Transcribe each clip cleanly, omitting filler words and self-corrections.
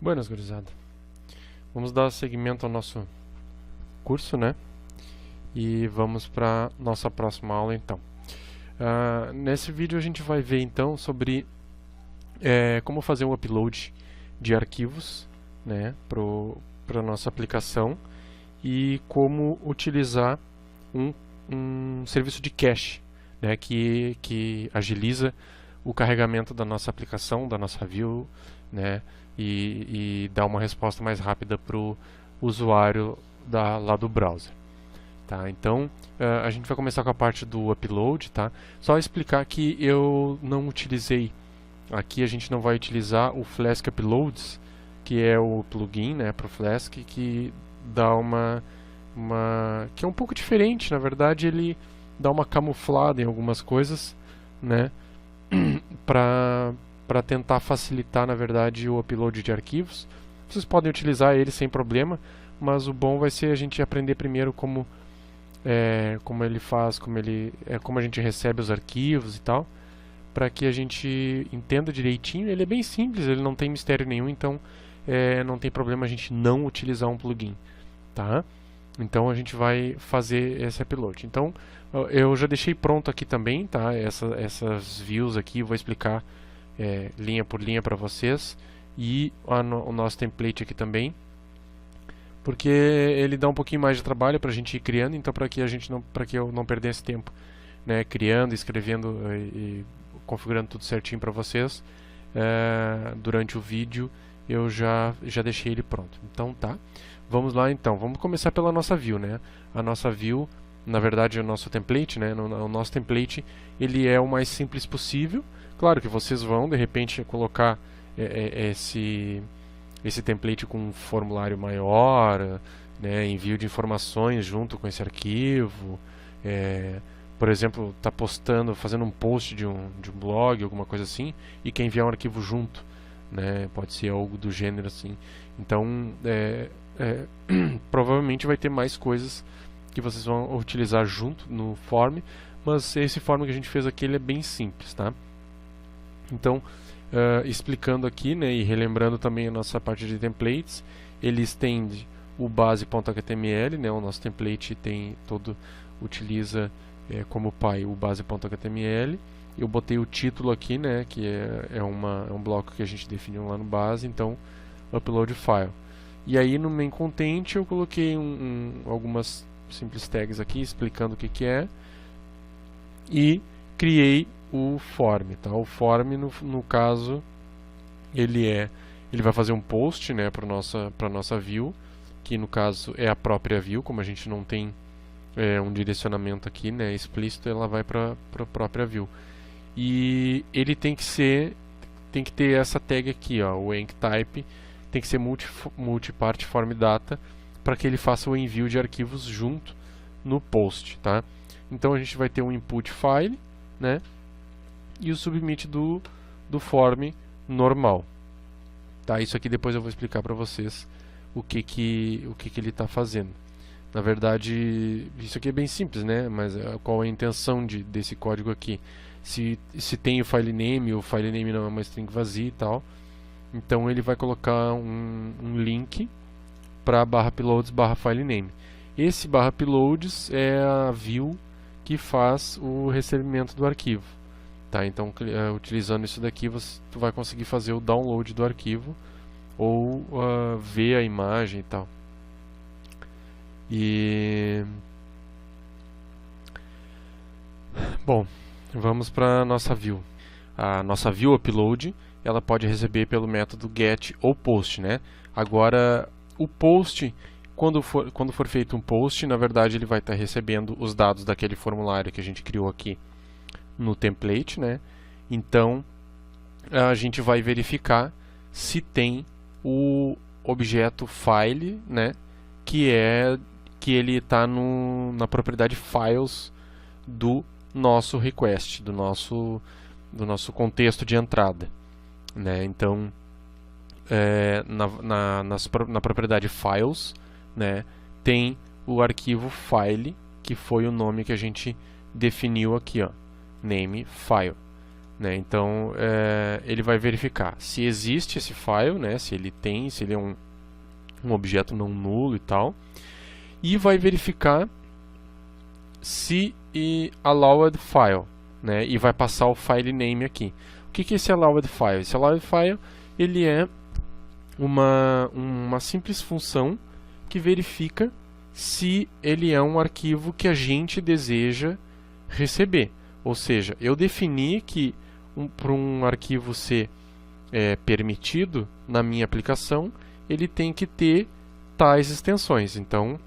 Buenas, gurizada. Vamos dar seguimento ao nosso curso, né? E vamos para nossa próxima aula, então. Nesse vídeo a gente vai ver, então, sobre como fazer um upload de arquivos, né, para nossa aplicação e como utilizar um serviço de cache, né, que agiliza o carregamento da nossa aplicação, da nossa view, né, e dá uma resposta mais rápida para o usuário lá do browser. Tá, então a gente vai começar com a parte do upload, tá? Só explicar que eu não utilizei, aqui a gente não vai utilizar o Flask Uploads, que é o plugin, né, para o Flask, que dá que é um pouco diferente. Na verdade, ele dá uma camuflada em algumas coisas, né, para tentar facilitar, na verdade, o upload de arquivos. Vocês podem utilizar ele sem problema, mas o bom vai ser a gente aprender primeiro como ele faz, como a gente recebe os arquivos e tal, para que a gente entenda direitinho. Ele é bem simples, ele não tem mistério nenhum, então não tem problema a gente não utilizar um plugin, tá? Então a gente vai fazer esse upload. Então eu já deixei pronto aqui também, tá? Essas views aqui, vou explicar linha por linha para vocês, e o nosso template aqui também, porque ele dá um pouquinho mais de trabalho para a gente ir criando. Então para que eu não perdesse tempo, né, criando, escrevendo e configurando tudo certinho para vocês, durante o vídeo eu já deixei ele pronto. Então tá, vamos lá então, vamos começar pela nossa view, né? A nossa view, na verdade, é o nosso template, né? O nosso template, ele é o mais simples possível. Claro que vocês vão, de repente, colocar esse template com um formulário maior, né, envio de informações junto com esse arquivo. Por exemplo, está fazendo um post de um blog, alguma coisa assim, e quer enviar um arquivo junto, né? Pode ser algo do gênero assim. Então, provavelmente vai ter mais coisas que vocês vão utilizar junto no form, mas esse form que a gente fez aqui, ele é bem simples, tá? Então, explicando aqui, né, e relembrando também a nossa parte de templates, ele estende o base.html, né? O nosso template utiliza como pai o base.html. Eu botei o título aqui, né, que é um bloco que a gente definiu lá no base, então upload file. E aí no main content eu coloquei algumas simples tags aqui explicando o que é, e criei o form, tá? O form, no caso, ele vai fazer um post, né, para nossa view, que no caso é a própria view. Como a gente não tem um direcionamento aqui, né, explícito, ela vai para a própria view. E ele tem que ter essa tag aqui, ó, o enctype, tem que ser multipart form data, para que ele faça o envio de arquivos junto no post, tá? Então a gente vai ter um input file, né, e o submit do form normal, tá? Isso aqui depois eu vou explicar para vocês o que ele está fazendo. Na verdade, isso aqui é bem simples, né? Mas qual é a intenção desse código aqui? Se tem o file name não é uma string vazia e tal, então ele vai colocar um link para /uploads /filename. Esse /uploads é a view que faz o recebimento do arquivo, tá? Então, utilizando isso daqui, tu vai conseguir fazer o download do arquivo ou ver a imagem e tal. Bom, vamos para a nossa view. A nossa view upload, ela pode receber pelo método get ou post, né? Agora, o post, quando for feito um post, na verdade ele vai estar recebendo os dados daquele formulário que a gente criou aqui no template, né? Então a gente vai verificar se tem o objeto file, né, que ele está na propriedade files do nosso request, do nosso contexto de entrada, né? Então na propriedade files, né, tem o arquivo file, que foi o nome que a gente definiu aqui, ó, name file. né? Então ele vai verificar se existe esse file, né? Se ele é um objeto não nulo e tal, e vai verificar se allowed file, né? E vai passar o file name aqui. O que é esse allowed file? Esse allowed file ele é uma simples função que verifica se ele é um arquivo que a gente deseja receber. Ou seja, eu defini que para um arquivo ser permitido na minha aplicação, ele tem que ter tais extensões. Então,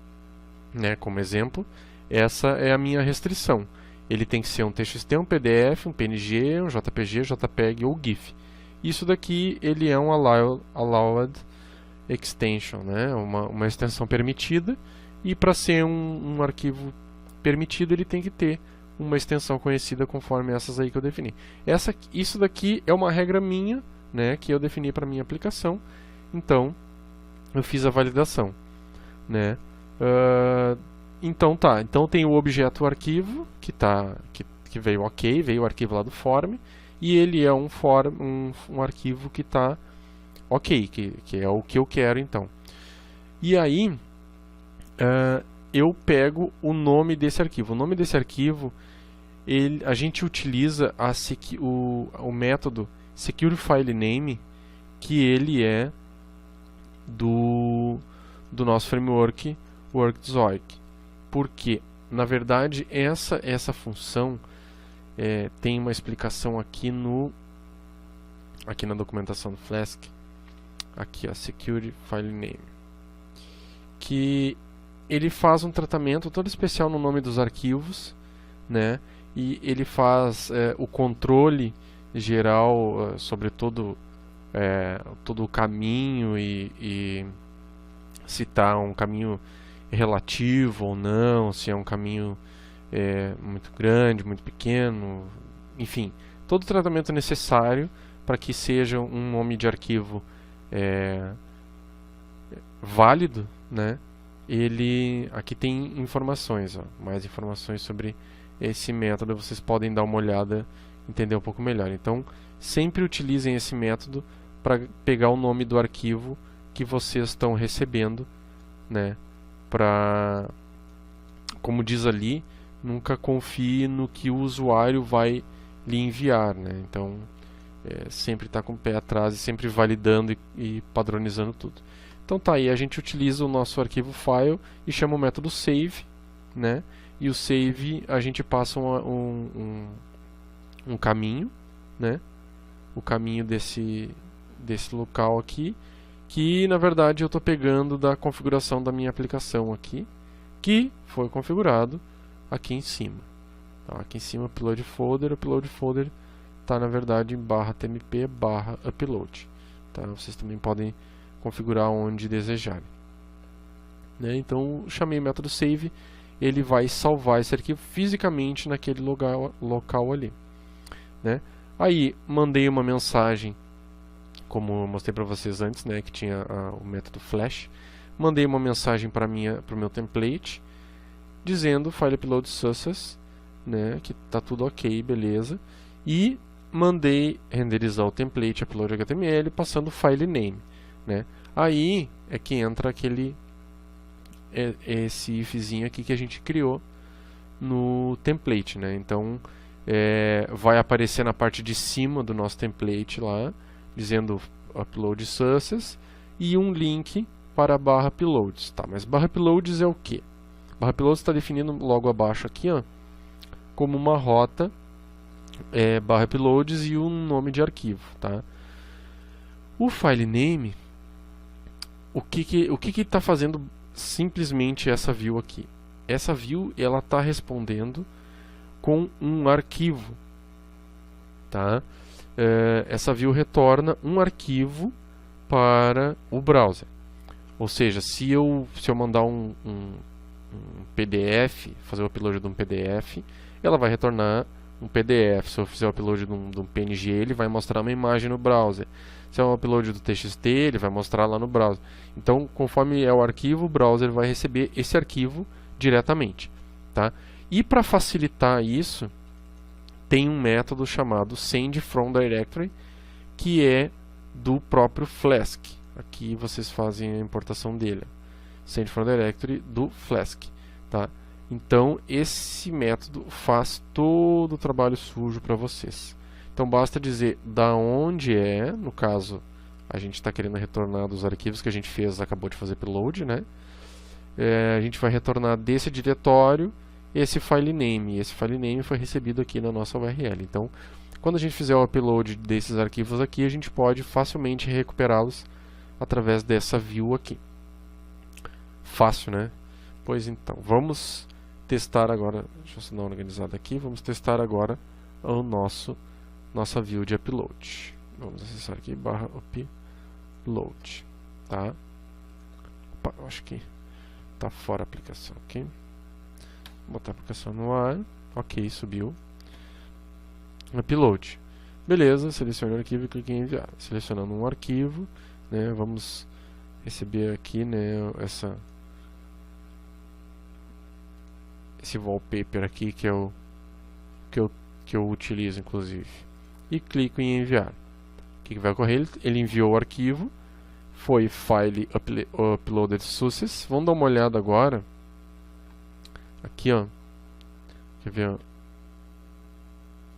né, como exemplo, essa é a minha restrição. Ele tem que ser um TXT, um PDF, um PNG, um JPG, JPEG ou GIF. Isso daqui ele é um allowed extension, né? Uma extensão permitida, e para ser um arquivo permitido ele tem que ter uma extensão conhecida conforme essas aí que eu defini. Isso daqui é uma regra minha, né, que eu defini para minha aplicação, então eu fiz a validação, né? Então tem o objeto arquivo que veio ok, veio o arquivo lá do form, e ele é um arquivo que está ok, que é o que eu quero então. E aí eu pego o nome desse arquivo. O nome desse arquivo a gente utiliza o método secureFileName, que ele é do nosso framework WorkZorg. Porque, na verdade, essa função tem uma explicação aqui na documentação do Flask, aqui a secureFileName, que ele faz um tratamento todo especial no nome dos arquivos, né? E ele faz o controle geral sobre todo o caminho e se está um caminho relativo ou não, se é um caminho muito grande, muito pequeno, enfim, todo o tratamento necessário para que seja um nome de arquivo válido, né? Ele aqui tem informações, mais informações sobre esse método, vocês podem dar uma olhada, entender um pouco melhor. Então, sempre utilizem esse método para pegar o nome do arquivo que vocês estão recebendo, né? Como diz ali, nunca confie no que o usuário vai lhe enviar, né? Então, sempre está com o pé atrás e sempre validando e padronizando tudo. Então tá aí, a gente utiliza o nosso arquivo file e chama o método save, né? E o save a gente passa um caminho, né? O caminho desse local aqui, que na verdade eu estou pegando da configuração da minha aplicação aqui, que foi configurado aqui em cima. Tá? Aqui em cima, upload folder está na verdade em /tmp/upload. Tá? Vocês também podem configurar onde desejarem. Né? Então, chamei o método save, ele vai salvar esse arquivo fisicamente naquele local ali. Né? Aí, mandei uma mensagem, como eu mostrei para vocês antes, né, que tinha o método flash. Mandei uma mensagem para o meu template, dizendo file upload success, né, que está tudo ok, beleza. E mandei renderizar o template upload HTML passando o file name. Né? Aí é que entra esse ifzinho aqui que a gente criou no template, né? Então vai aparecer na parte de cima do nosso template lá, dizendo upload success e um link para /uploads, tá? Mas /uploads é o que? /uploads está definido logo abaixo aqui, ó, como uma rota /uploads e um nome de arquivo, tá? O file name, o que está fazendo simplesmente essa view aqui? Essa view ela está respondendo com um arquivo, tá? Essa view retorna um arquivo para o browser. Ou seja, se eu mandar um PDF, fazer o upload de um PDF, ela vai retornar um PDF. Se eu fizer o upload de um PNG, ele vai mostrar uma imagem no browser. Se é um upload do TXT, ele vai mostrar lá no browser. Então, conforme é o arquivo, o browser vai receber esse arquivo diretamente, tá? E para facilitar isso, tem um método chamado send from directory, que é do próprio Flask. Aqui vocês fazem a importação dele. Send from directory do Flask, tá? Então esse método faz todo o trabalho sujo para vocês. Então basta dizer da onde é, no caso a gente está querendo retornar dos arquivos que a gente fez, acabou de fazer upload, né? A gente vai retornar desse diretório esse file name. E esse file name foi recebido aqui na nossa URL. Então, quando a gente fizer o upload desses arquivos aqui, a gente pode facilmente recuperá-los através dessa view aqui. Fácil, né? Pois então, vamos testar agora. Deixa eu só dar uma organizada aqui. Vamos testar agora o nossa view de upload. Vamos acessar aqui /upload, tá? Opa, eu acho que tá fora a aplicação aqui. Vou botar a aplicação no ar. Ok, subiu. Upload. Beleza, selecione o arquivo e clique em enviar. Selecionando um arquivo, né, vamos receber aqui, né, esse wallpaper aqui que eu utilizo, inclusive. E clico em enviar. O que vai ocorrer? Ele enviou o arquivo. Foi file uploaded success. Vamos dar uma olhada agora. Aqui, ó. Quer ver, ó?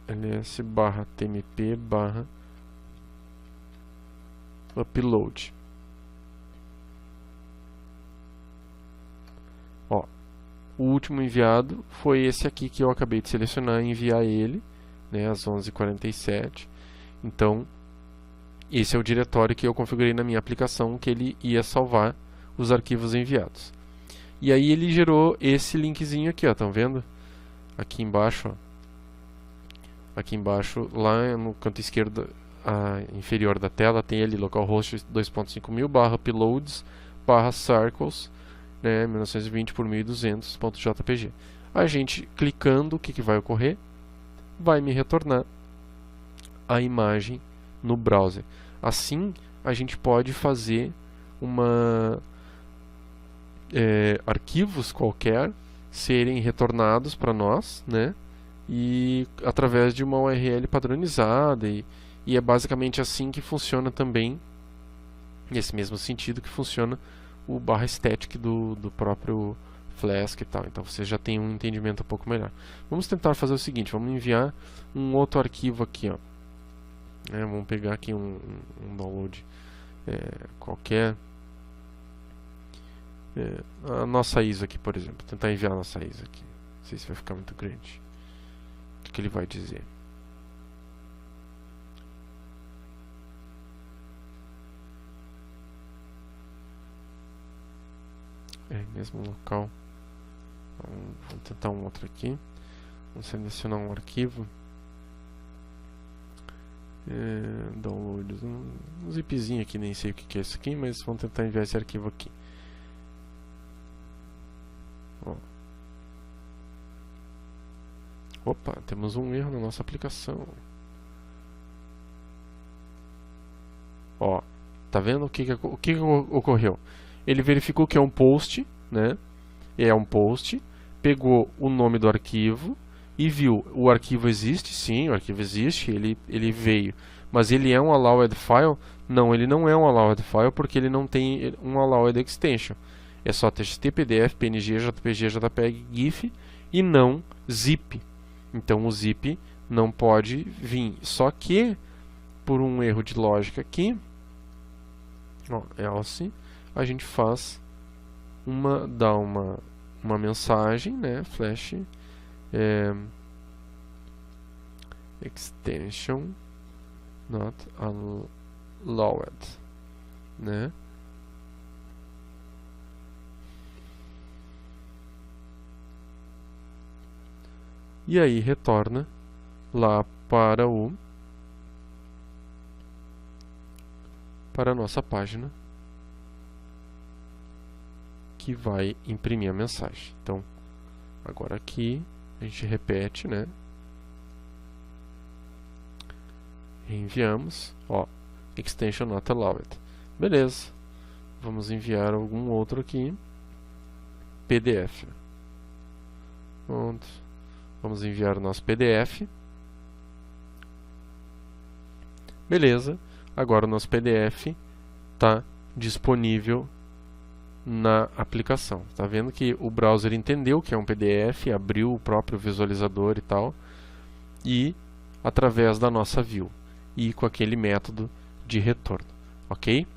ls/tmp/upload. Ó, o último enviado foi esse aqui que eu acabei de selecionar e enviar ele, né, às 11h47. Então, esse é o diretório que eu configurei na minha aplicação, que ele ia salvar os arquivos enviados. E aí ele gerou esse linkzinho aqui, ó, estão vendo? Aqui embaixo, ó. Aqui embaixo, lá no canto esquerdo inferior da tela, tem ali localhost 2.5000 /uploads/circles, né, 1920 por 1200.jpg. A gente clicando, o que vai ocorrer? Vai me retornar a imagem no browser. Assim, a gente pode fazer arquivos qualquer serem retornados para nós, né? E através de uma URL padronizada, e é basicamente assim que funciona também, nesse mesmo sentido que funciona o /static do próprio Flask e tal. Então você já tem um entendimento um pouco melhor. Vamos tentar fazer o seguinte, vamos enviar um outro arquivo aqui, ó. Vamos pegar aqui um download qualquer. A nossa ISO aqui, por exemplo. Tentar enviar a nossa ISO aqui. Não sei se vai ficar muito grande. O que ele vai dizer? Mesmo local. Vamos tentar um outro aqui. Vamos selecionar um arquivo. Downloads. Um zipzinho aqui, nem sei o que é isso aqui, mas vamos tentar enviar esse arquivo aqui. Ó. Opa, temos um erro na nossa aplicação. Ó, tá vendo o que ocorreu? Ele verificou que é um post, né? É um post, pegou o nome do arquivo e viu, o arquivo existe, sim, o arquivo existe, ele veio. Mas ele é um allowed file? Não, ele não é um allowed file porque ele não tem um allowed extension. É só TXT, PDF, PNG, JPG, JPEG, GIF e não zip. Então o zip não pode vir. Só que, por um erro de lógica aqui, ó, else, a gente faz dá uma mensagem, né, flash extension not allowed, né? E aí retorna lá para a nossa página que vai imprimir a mensagem. Então, agora aqui a gente repete, né? Reenviamos, ó, extension not allowed. Beleza. Vamos enviar algum outro aqui. PDF. Pronto. Vamos enviar o nosso PDF. Beleza, agora o nosso PDF está disponível na aplicação. Está vendo que o browser entendeu que é um PDF, abriu o próprio visualizador e tal, e através da nossa view e com aquele método de retorno, ok?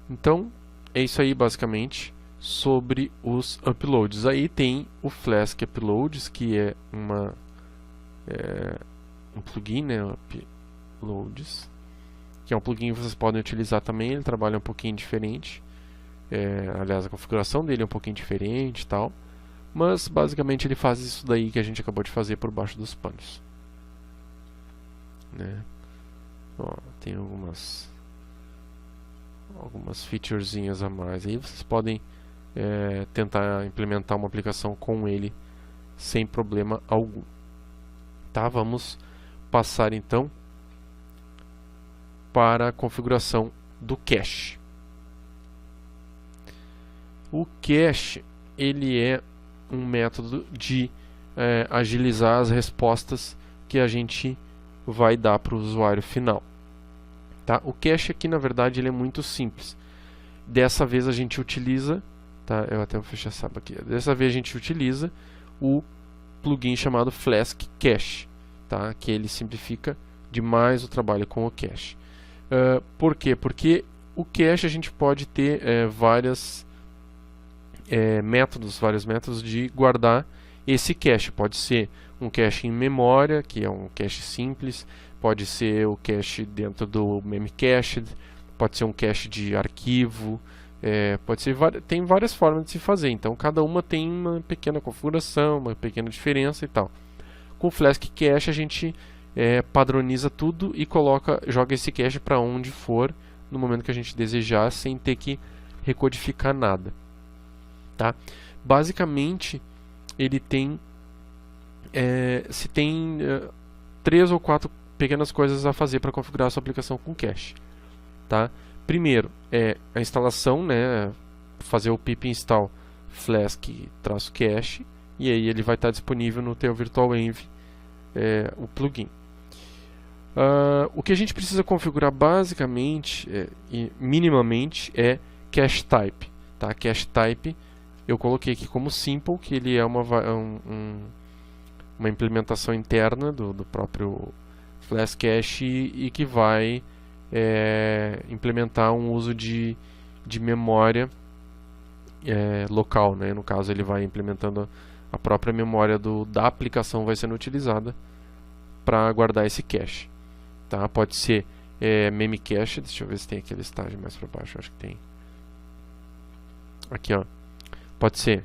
Então é isso aí basicamente sobre os uploads. Aí tem o Flask Uploads, que é um plugin, né, Uploads, que é um plugin que vocês podem utilizar também. Ele trabalha um pouquinho diferente, aliás, a configuração dele é um pouquinho diferente e tal, mas basicamente ele faz isso daí que a gente acabou de fazer por baixo dos panos, né? Ó, tem algumas featurezinhas a mais aí. Vocês podem tentar implementar uma aplicação com ele sem problema algum, tá? Vamos passar então para a configuração do cache. O cache, ele é um método de agilizar as respostas que a gente vai dar para o usuário final, tá? O cache aqui, na verdade, ele é muito simples. Dessa vez a gente utiliza, tá? Eu até vou fechar essa aba aqui. Dessa vez a gente utiliza o plugin chamado Flask Cache, tá? Que ele simplifica demais o trabalho com o cache. Por quê? Porque o cache a gente pode ter vários métodos de guardar esse cache. Pode ser um cache em memória, que é um cache simples, pode ser o cache dentro do Memcached, pode ser um cache de arquivo, pode ser tem várias formas de se fazer. Então cada uma tem uma pequena configuração, uma pequena diferença e tal. Com o Flask Cache a gente padroniza tudo e joga esse cache para onde for no momento que a gente desejar, sem ter que recodificar nada, tá? Basicamente ele tem se tem 3 ou 4 pequenas coisas a fazer para configurar a sua aplicação com cache, tá? Primeiro é a instalação, né? Fazer o pip install flask-cache, e aí ele vai estar disponível no teu virtualenv, o plugin. O que a gente precisa configurar basicamente e minimamente é cache type, tá? Cache type eu coloquei aqui como simple, que ele é uma implementação interna do próprio Flask Cache e que vai implementar um uso de memória local, né? No caso ele vai implementando a própria memória da aplicação, vai sendo utilizada para guardar esse cache, tá? Pode ser Memcached, deixa eu ver se tem aquele estágio mais para baixo, acho que tem. Aqui, ó. Pode ser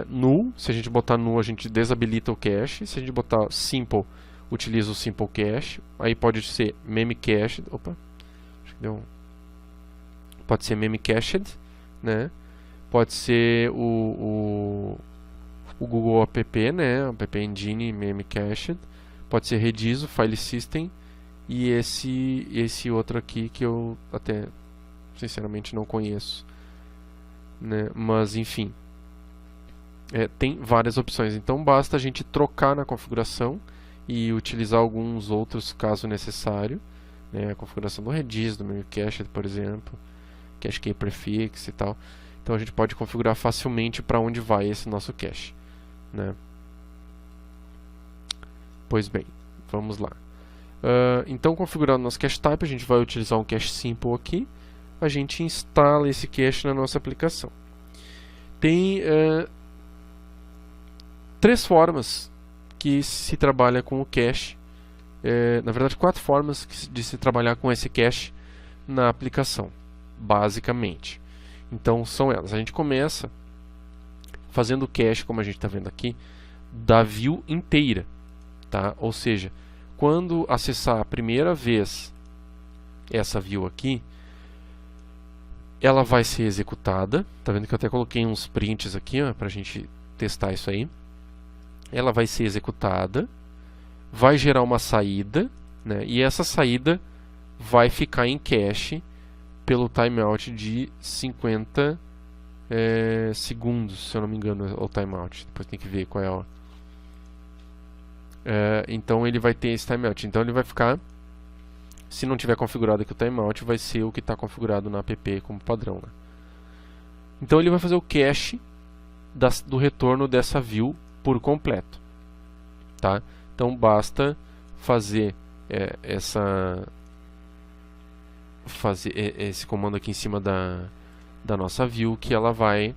null, se a gente botar null a gente desabilita o cache, se a gente botar simple, utiliza o simple cache. Aí pode ser Memcached, opa, acho que deu pode ser Memcached, né? Pode ser o Google App, né? App Engine Memcached. Pode ser Redis, o File System, e esse outro aqui que eu até sinceramente não conheço, né? Mas enfim, tem várias opções, então basta a gente trocar na configuração e utilizar alguns outros caso necessário, né? A configuração do Redis, do Memcached, por exemplo, cache key prefix e tal. Então a gente pode configurar facilmente para onde vai esse nosso cache, né? Pois bem, vamos lá. Então, configurando nosso cache type, a gente vai utilizar um cache simple aqui. A gente instala esse cache na nossa aplicação. Tem 3 formas que se trabalha com o cache. Na verdade, 4 formas de se trabalhar com esse cache na aplicação, basicamente. Então, são elas. A gente começa fazendo o cache, como a gente está vendo aqui, da view inteira, tá? Ou seja, quando acessar a primeira vez essa view aqui, ela vai ser executada. Tá vendo que eu até coloquei uns prints aqui para a gente testar isso aí. Ela vai ser executada, vai gerar uma saída, né? E essa saída vai ficar em cache pelo timeout de 50 segundos, se eu não me engano, o timeout. Depois tem que ver qual é então ele vai ter esse timeout. Então ele vai ficar, se não tiver configurado aqui o timeout, vai ser o que está configurado na app como padrão, né? Então ele vai fazer o cache do retorno dessa view por completo, tá? Então basta fazer esse comando aqui em cima da nossa view, que ela vai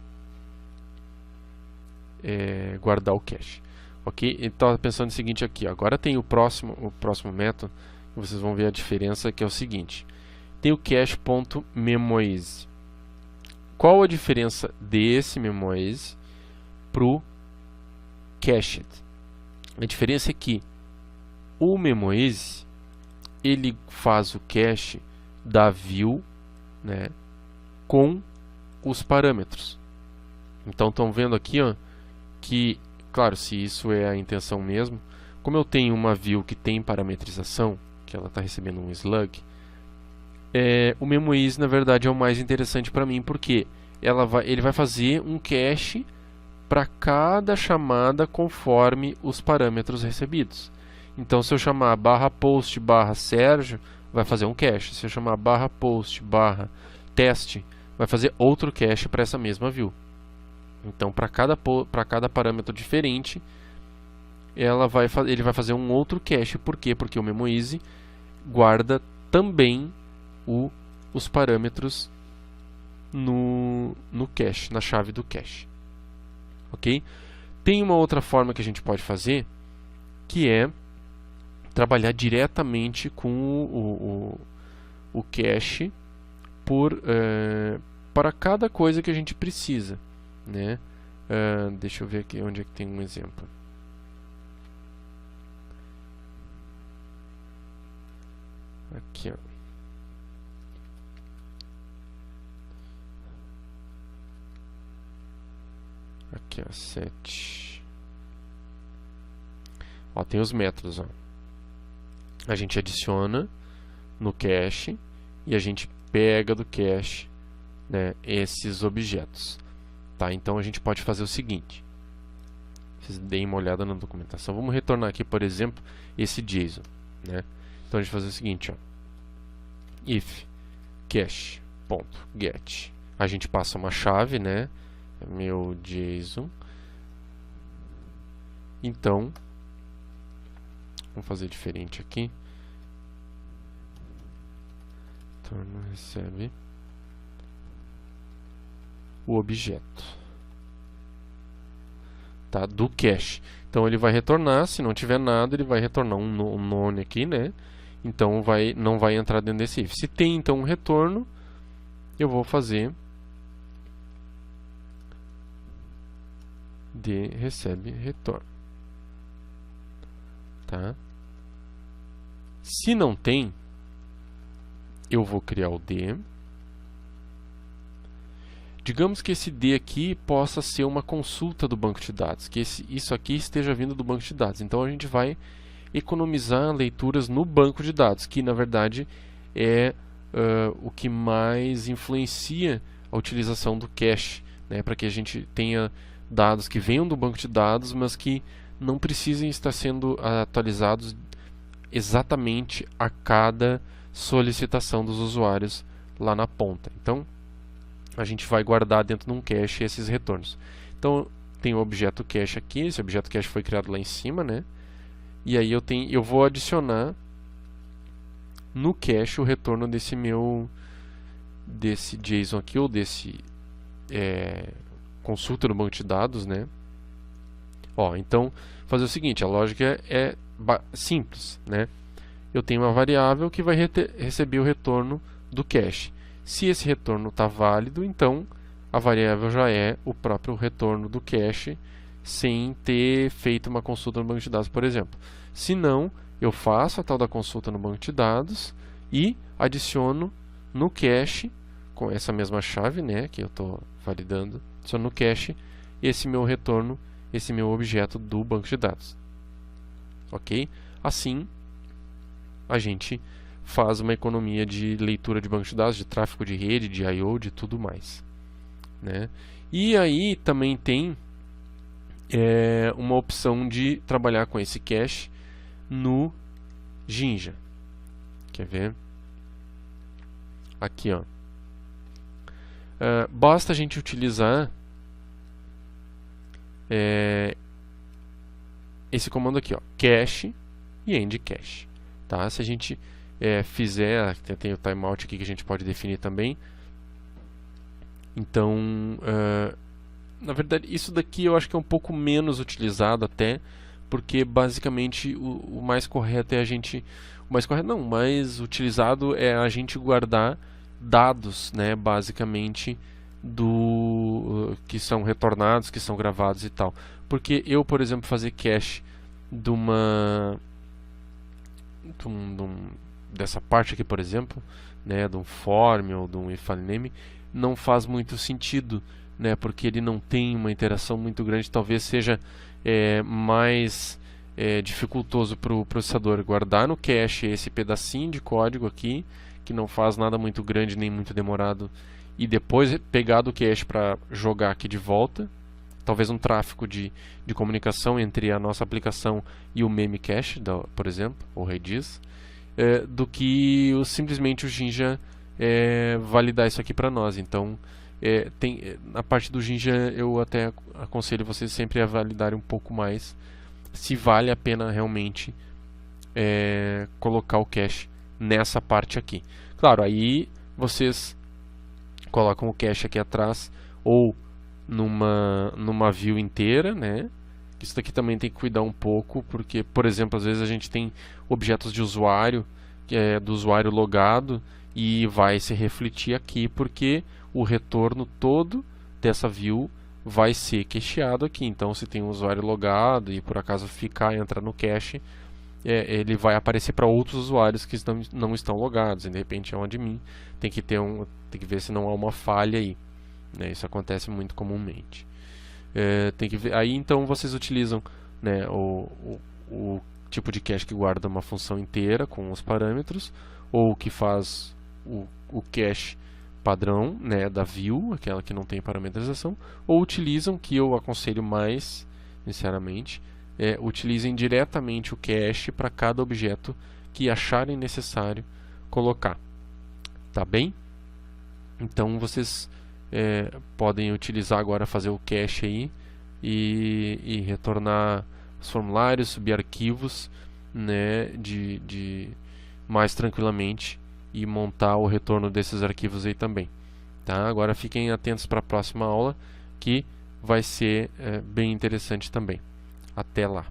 guardar o cache, ok? Então pensando no seguinte aqui, agora tem o próximo método, vocês vão ver a diferença, que é o seguinte: tem o cache.memoize. Qual a diferença desse memoize pro cached? A diferença é que o memoize, ele faz o cache da view, né, com os parâmetros. Então estão vendo aqui, ó, que, claro, se isso é a intenção mesmo, como eu tenho uma view que tem parametrização, que ela está recebendo um slug, o memoize na verdade é o mais interessante para mim, porque ele vai fazer um cache para cada chamada conforme os parâmetros recebidos. Então, se eu chamar /post /Sérgio, vai fazer um cache. Se eu chamar /post /teste, vai fazer outro cache para essa mesma view. Então, para cada parâmetro diferente, ele vai fazer um outro cache. Por quê? Porque o memoize guarda também os parâmetros no cache, na chave do cache. Ok? Tem uma outra forma que a gente pode fazer, que é trabalhar diretamente com o cache para cada coisa que a gente precisa, né? Deixa eu ver aqui onde é que tem um exemplo. Aqui, ó. Aqui, ó, 7. Ó, tem os métodos, ó. A gente adiciona no cache e a gente pega do cache, né, esses objetos, tá? Então a gente pode fazer o seguinte. Vocês deem uma olhada na documentação. Vamos retornar aqui, por exemplo, esse JSON, né? Então a gente vai fazer o seguinte, ó. If cache.get. A gente passa uma chave, né? Meu JSON. Então, vamos fazer diferente aqui. Retorno recebe o objeto, tá, do cache. Então ele vai retornar, se não tiver nada, ele vai retornar um none aqui, né? Então não vai entrar dentro desse if. Se tem então um retorno, eu vou fazer de recebe retorno, tá? Se não tem, eu vou criar o D. Digamos que esse D aqui possa ser uma consulta do banco de dados, que isso aqui esteja vindo do banco de dados. Então a gente vai economizar leituras no banco de dados, que na verdade é o que mais influencia a utilização do cache, né, para que a gente tenha dados que venham do banco de dados, mas que não precisem estar sendo atualizados exatamente a cada solicitação dos usuários lá na ponta. Então, a gente vai guardar dentro de um cache esses retornos. Então, tem o objeto cache aqui, esse objeto cache foi criado lá em cima, né? E aí eu vou adicionar no cache o retorno desse JSON aqui, ou desse consulta no banco de dados, né? Ó, então, fazer o seguinte, a lógica é simples, né? Eu tenho uma variável que vai receber o retorno do cache. Se esse retorno está válido, então a variável já é o próprio retorno do cache, sem ter feito uma consulta no banco de dados, por exemplo. Se não, eu faço a tal da consulta no banco de dados e adiciono no cache, com essa mesma chave, né, que eu estou validando, adiciono no cache esse meu retorno, esse meu objeto do banco de dados. Ok? Assim, a gente faz uma economia de leitura de banco de dados, de tráfego de rede, de I/O, de tudo mais, né? E aí também tem uma opção de trabalhar com esse cache no Jinja. Quer ver? Aqui, ó. Basta a gente utilizar esse comando aqui, ó, cache e end cache, tá? Se a gente fizer, tem o timeout aqui que a gente pode definir também. Então, na verdade, isso daqui eu acho que é um pouco menos utilizado até, porque basicamente o mais correto é a gente, o mais utilizado é a gente guardar dados, né, basicamente que são retornados, que são gravados e tal. Porque eu, por exemplo, fazer cache dessa parte aqui, por exemplo, né, de um form ou de um ifName, não faz muito sentido, né, porque ele não tem uma interação muito grande. Talvez seja mais dificultoso para o processador guardar no cache esse pedacinho de código aqui, que não faz nada muito grande nem muito demorado, e depois pegar do cache para jogar aqui de volta. Talvez um tráfego de comunicação entre a nossa aplicação e o meme cache, por exemplo, ou Redis, do que simplesmente o Jinja validar isso aqui para nós. Então, na parte do Jinja eu até aconselho vocês sempre a validarem um pouco mais se vale a pena realmente colocar o cache nessa parte aqui. Claro, aí vocês colocam o cache aqui atrás ou numa view inteira, né? Isso daqui também tem que cuidar um pouco, porque, por exemplo, às vezes a gente tem objetos de usuário, do usuário logado, e vai se refletir aqui, porque o retorno todo dessa view vai ser cacheado aqui. Então, se tem um usuário logado e por acaso entrar no cache, ele vai aparecer para outros usuários que não estão logados, e de repente é um admin. Tem que ver se não há uma falha aí, né? Isso acontece muito comumente. Tem que ver. Aí então vocês utilizam, né, o tipo de cache que guarda uma função inteira com os parâmetros, ou que faz o cache padrão, né, da view, aquela que não tem parametrização, ou utilizam, que eu aconselho mais, sinceramente, utilizem diretamente o cache para cada objeto que acharem necessário colocar. Tá bem? Então vocês podem utilizar agora, fazer o cache aí e retornar os formulários, subir arquivos, né, mais tranquilamente, e montar o retorno desses arquivos aí também. Tá? Agora fiquem atentos para a próxima aula, que vai ser bem interessante também. Até lá!